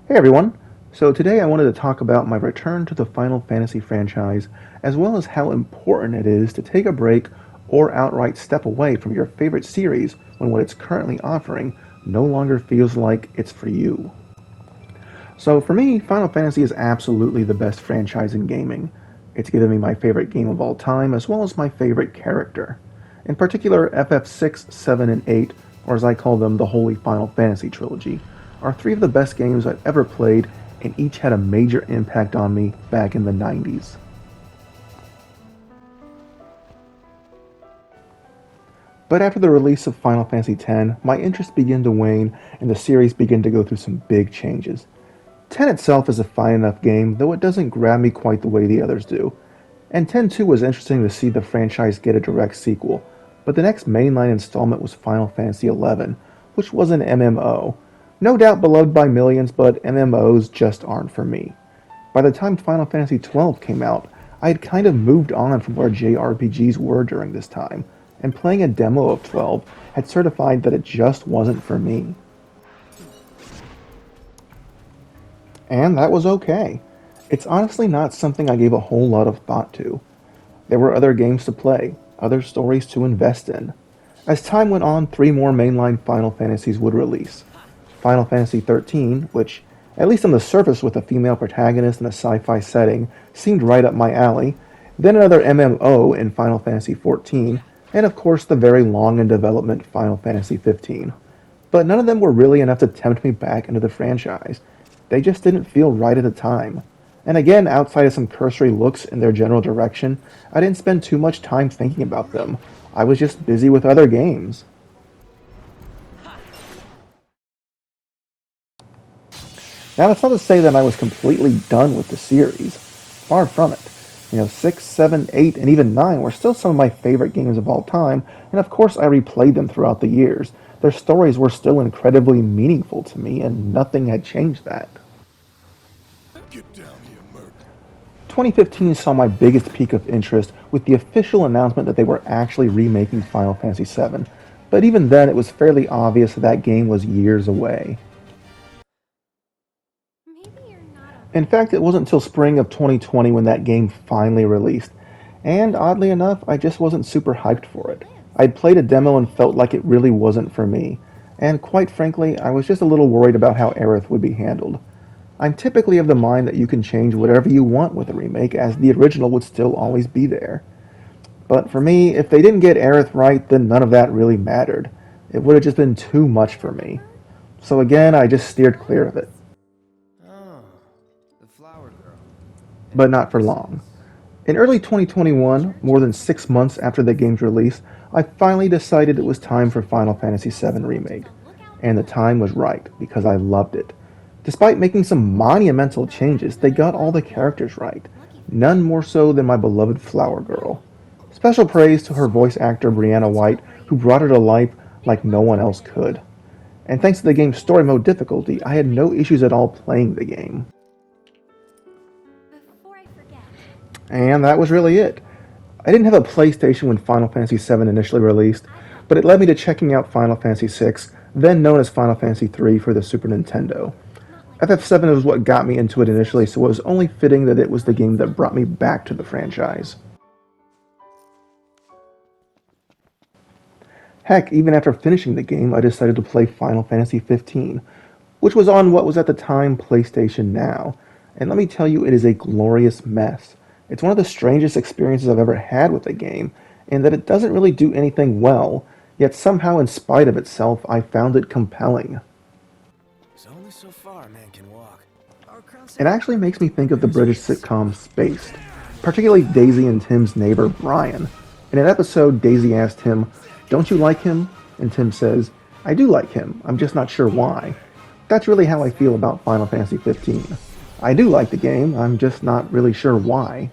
Hey everyone! So today I wanted to talk about my return to the Final Fantasy franchise, as well as how important it is to take a break or outright step away from your favorite series when what it's currently offering no longer feels like it's for you. So for me, Final Fantasy is absolutely the best franchise in gaming. It's given me my favorite game of all time, as well as my favorite character. In particular, FF6, 7, and 8, or as I call them, the Holy Final Fantasy Trilogy, are three of the best games I've ever played, and each had a major impact on me back in the 90s. But after the release of Final Fantasy X, my interest began to wane and the series began to go through some big changes. 10 itself is a fine enough game, though it doesn't grab me quite the way the others do. And 10 too was interesting to see the franchise get a direct sequel, but the next mainline installment was Final Fantasy XI, which was an MMO. No doubt beloved by millions, but MMOs just aren't for me. By the time Final Fantasy XII came out, I had kind of moved on from where JRPGs were during this time, and playing a demo of 12 had certified that it just wasn't for me. And that was okay. It's honestly not something I gave a whole lot of thought to. There were other games to play, other stories to invest in. As time went on, three more mainline Final Fantasies would release. Final Fantasy XIII, which, at least on the surface with a female protagonist in a sci-fi setting, seemed right up my alley, then another MMO in Final Fantasy XIV, and of course the very long in development Final Fantasy XV. But none of them were really enough to tempt me back into the franchise. They just didn't feel right at the time. And again, outside of some cursory looks in their general direction, I didn't spend too much time thinking about them. I was just busy with other games. Now, that's not to say that I was completely done with the series. Far from it. 6, 7, 8, and even 9 were still some of my favorite games of all time, and of course I replayed them throughout the years. Their stories were still incredibly meaningful to me, and nothing had changed that. Get down here, Merc. 2015 saw my biggest peak of interest with the official announcement that they were actually remaking Final Fantasy VII, but even then it was fairly obvious that game was years away. In fact, it wasn't until spring of 2020 when that game finally released, and oddly enough, I just wasn't super hyped for it. I'd played a demo and felt like it really wasn't for me, and quite frankly, I was just a little worried about how Aerith would be handled. I'm typically of the mind that you can change whatever you want with a remake, as the original would still always be there. But for me, if they didn't get Aerith right, then none of that really mattered. It would have just been too much for me. So again, I just steered clear of it. Oh, the flower girl. But not for long. In early 2021, more than 6 months after the game's release, I finally decided it was time for Final Fantasy VII Remake. And the time was right, because I loved it. Despite making some monumental changes, they got all the characters right. None more so than my beloved Flower Girl. Special praise to her voice actor Brianna White, who brought her to life like no one else could. And thanks to the game's story mode difficulty, I had no issues at all playing the game. And that was really it. I didn't have a PlayStation when Final Fantasy VII initially released, but it led me to checking out Final Fantasy VI, then known as Final Fantasy III for the Super Nintendo. FF7 was what got me into it initially, so it was only fitting that it was the game that brought me back to the franchise. Heck, even after finishing the game, I decided to play Final Fantasy XV, which was on what was at the time PlayStation Now, and let me tell you, it is a glorious mess. It's one of the strangest experiences I've ever had with a game, in that it doesn't really do anything well, yet somehow in spite of itself, I found it compelling. There's only so far a man can walk. It actually makes me think of the British sitcom Spaced, particularly Daisy and Tim's neighbor Brian. In an episode, Daisy asked him, "Don't you like him?" And Tim says, "I do like him, I'm just not sure why." That's really how I feel about Final Fantasy XV. I do like the game, I'm just not really sure why.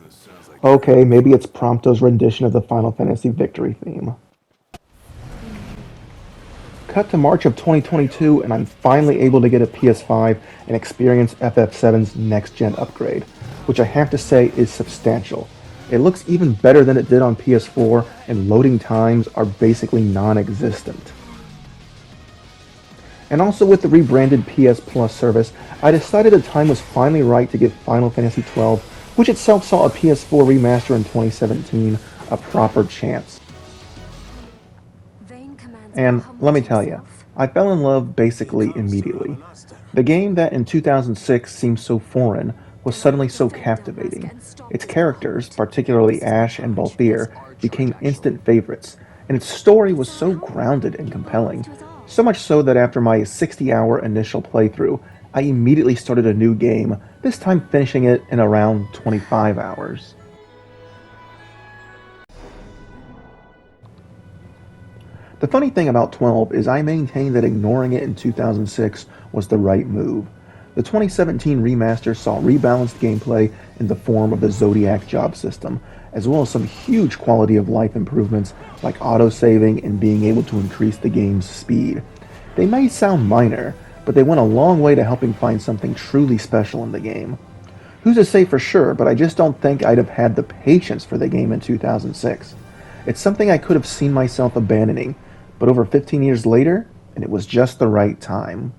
This sounds like Okay, maybe it's Prompto's rendition of the Final Fantasy victory theme. Cut to March of 2022, and I'm finally able to get a PS5 and experience FF7's next-gen upgrade, which I have to say is substantial. It looks even better than it did on PS4, and loading times are basically non-existent. And also with the rebranded PS Plus service, I decided the time was finally right to give Final Fantasy XII, which itself saw a PS4 remaster in 2017, a proper chance. And let me tell you, I fell in love basically immediately. The game that in 2006 seemed so foreign was suddenly so captivating. Its characters, particularly Ash and Balthier, became instant favorites, and its story was so grounded and compelling, so much so that after my 60-hour initial playthrough, I immediately started a new game, this time finishing it in around 25 hours. The funny thing about 12 is I maintain that ignoring it in 2006 was the right move. The 2017 remaster saw rebalanced gameplay in the form of the Zodiac job system, as well as some huge quality of life improvements like auto-saving and being able to increase the game's speed. They may sound minor, but they went a long way to helping find something truly special in the game. Who's to say for sure, but I just don't think I'd have had the patience for the game in 2006. It's something I could have seen myself abandoning, but over 15 years later, and it was just the right time.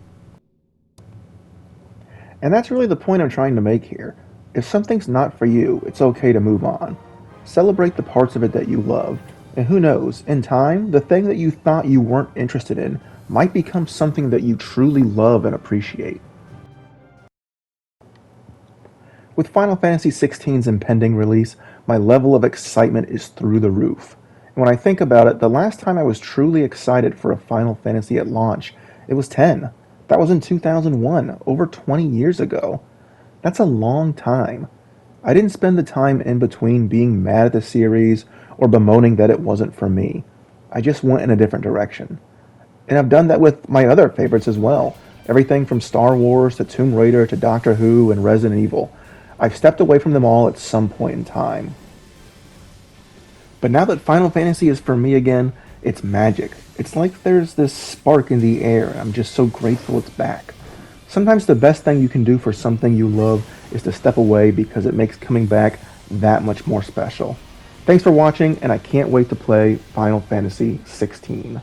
And that's really the point I'm trying to make here. If something's not for you, it's okay to move on. Celebrate the parts of it that you love, and who knows, in time, the thing that you thought you weren't interested in might become something that you truly love and appreciate. With Final Fantasy XVI's impending release, my level of excitement is through the roof. And when I think about it, the last time I was truly excited for a Final Fantasy at launch, it was 10. That was in 2001, over 20 years ago. That's a long time. I didn't spend the time in between being mad at the series or bemoaning that it wasn't for me. I just went in a different direction. And I've done that with my other favorites as well. Everything from Star Wars to Tomb Raider to Doctor Who and Resident Evil. I've stepped away from them all at some point in time. But now that Final Fantasy is for me again, it's magic. It's like there's this spark in the air, and I'm just so grateful it's back. Sometimes the best thing you can do for something you love is to step away because it makes coming back that much more special. Thanks for watching, and I can't wait to play Final Fantasy XVI.